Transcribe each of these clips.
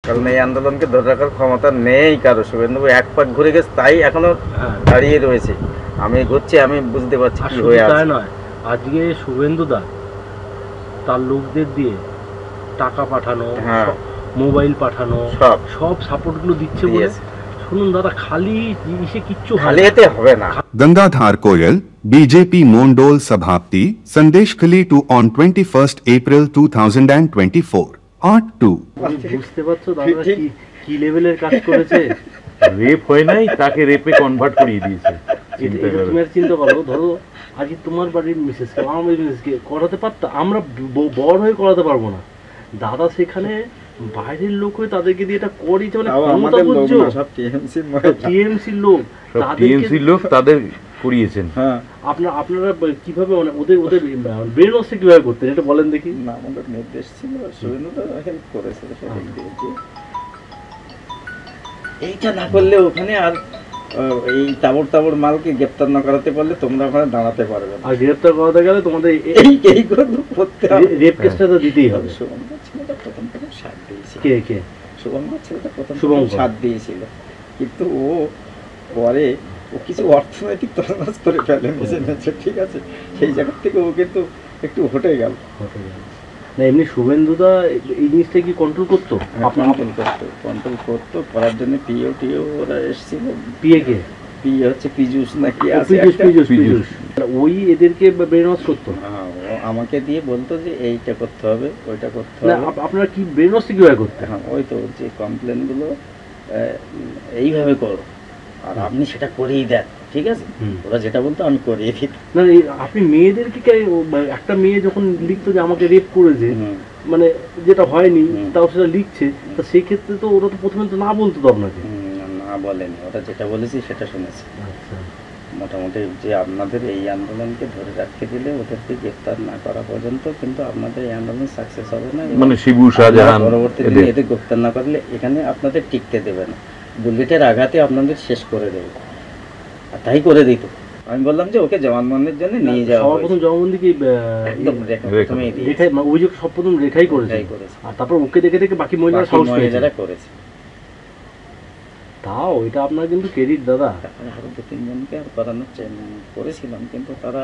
কারণ এই আন্দোলনকে ধরে রাখার ক্ষমতা নেই কারো। শুভেন্দু এক পাক ঘুরে গেছে, তাই এখনো দাঁড়িয়ে রয়েছে। আমি ঘুরছি, আমি বুঝতে পারছি কি হয়ে আছে। নয়, আজকে শুভেন্দু দা তার লোকদের দিয়ে টাকা পাঠানো, মোবাইল পাঠানো, সব সাপোর্টগুলো দিচ্ছে বলে। শুনুন দাদা, খালি ইসে কিচ্ছু খালি এতে হবে না। गंगाधार कोयल बीजेपी मोंडोल सभापति संदेश खली टू ऑन 21 April 2024 8-2। বুঝতে পারছো দাদা কি লেভেলের কাজ করেছে? রেপ হয় নাই, তাকে রেপে কনভার্ট করিয়ে দিয়েছে। তুমি চিন্তা করো, ধরো আজকে তোমার বাড়ির মিসেসকে, আমার বাড়ির মিসেসকে করাতে পারতাম, আমরা বড় হয়ে করাতে পারবো না। দাদা সেখানে বাইরের লোক হয়ে তাদেরকে দিয়ে এটা করিয়েছে, মানে ক্ষমতা বুঝছো? টিএমসির লোক, টিএমসির লোক তাদের করিয়েছেন। আপনারা কিভাবে, মানে ওদের ব্রেন ওয়াশটা কিভাবে করতেন এটা বলেন দেখি। না, আমাদের নির্দেশ ছিল, শুভেন্দুদা হেল্প করেছে। এইটা না করলে ওখানে আর এই তাবড় মালকে গ্রেপ্তার না করাতে পারলে তোমরা ওখানে দাঁড়াতে পারবে না। আর গ্রেপ্তার করাতে গেলে তোমাদের এই করে করতে হবে, রেপ কেসটা তো দিতেই হবে। শুভঙ্কর ছেলেটা প্রথম সাথ দিয়েছিল। কে শুভঙ্কর ছেলেটা প্রথম সাথ দিয়েছিল, কিন্তু ও পরে ও কিছু অর্থনৈতিক তরনাজ করে ফেলে মেসে, ঠিক আছে? সেই জায়গা থেকে ও কিন্তু একটু হটে গেল। না, এমনি শুভেন্দুদা এই জিনিসটা কি কন্ট্রোল করতো? কন্ট্রোল করতো, করার জন্য টিও ওরা এসেছিল। পিএ হচ্ছে পীযূষ নাকি পীযূষ, ওই এদেরকে ব্রেন ওয়াশ করতো। আমাকে দিয়ে বলতো যে এইটা করতে হবে, ওইটা করতে হবে। আপনারা কি ব্রেন ওয়াশ কিভাবে করতে? হ্যাঁ, ওই তো যে কমপ্লেনগুলো এইভাবে করো, আর আপনি সেটা করেই দেন, ঠিক আছে? ওরা যেটা বলতো আমি করিয়ে দিই। না, আপনি মেয়েদেরকে একটা মেয়ে যখন লিখতো যে আমাকে রেপ করেছে, মানে যেটা হয়নি তাও সেটা লিখছে, তা সেই ক্ষেত্রে তো ওরা তো প্রথমে তো না বলতো তো আপনাকে। না বলেনি, ওরা যেটা বলেছি সেটা শুনেছি। মোটামুটি যে আপনাদের এই আন্দোলনকে ধরে রাখতে দিলে ওদেরকে গ্রেফতার না করা পর্যন্ত কিন্তু আপনাদের এই আন্দোলন সাকসেস হবে না। মানে শিবু শাহজাহান পরবর্তী দিনে এদের গ্রেফতার না করলে এখানে আপনাদের টিকতে দেবে না, বুলেটের আঘাতে আপনাদের শেষ করে দেবে। আর তাই করে দিত। আমি বললাম যে ওকে জবানবন্দির জন্য নিয়ে যাওয়া। সবার প্রথম জবানবন্দি কি একদম রেখাই, ওই যে সব প্রথম রেখাই করেছে, আর তারপর ওকে দেখে বাকি মহিলারা করেছে। তাও এটা আপনার কিন্তু ক্রেডিট দাদা। আরো 2-3 জনকে আর করানোর করেছিলাম, কিন্তু তারা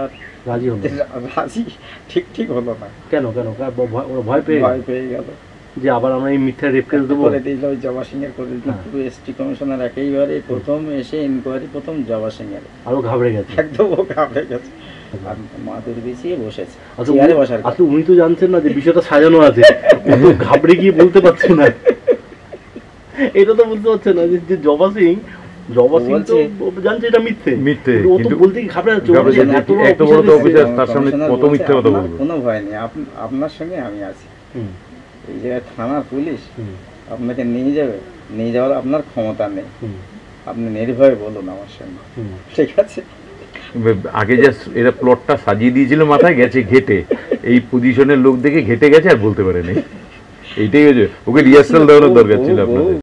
রাজি ঠিক হলো না। কেন ভয় পেয়ে গেল যে আবার আমরা এই মিথ্যা রেপ কেস দেবো। ওই জবা সিং এর করে দিল, পুরো এসটি কমিশনার একেবারে প্রথম এসে ইনকোয়ারি প্রথম জবা সিং এর, আরো ঘাবড়ে গেছে, একদম ও ঘাবড়ে গেছে। আর মাদুর বিছিয়ে বসেছে। আচ্ছা, উনি তো জানছেন না যে বিষয়টা সাজানো আছে, ঘাবড়ে গিয়ে বলতে পারছে না। এটা তো বুঝতে পারছে না যে জবা সিং তো জানছে এটা মিথ্যে, ও তো বলতে কি ঘাবড়ে যাচ্ছে। এত বড় অফিসার, তার সামনে কত মিথ্যে কথা বলবে? কোনো ভয় নেই, আপনার সঙ্গে আমি আছি। এই যে থানার পুলিশ আপনাকে নিয়ে যাওয়ার আপনার ক্ষমতা নেই, আপনি নির্ভয়ে বলুন আমার সঙ্গে, ঠিক আছে? আগে যা এরা প্লটটা সাজিয়ে দিয়েছিল, মাথায় গেছে ঘেটে, এই পজিশনের লোক দেখে ঘেটে গেছে আর বলতে পারেনি। এইটাই হয়েছে, ওকে রিহার্সাল দেওয়ার দরকার ছিল আপনাদের।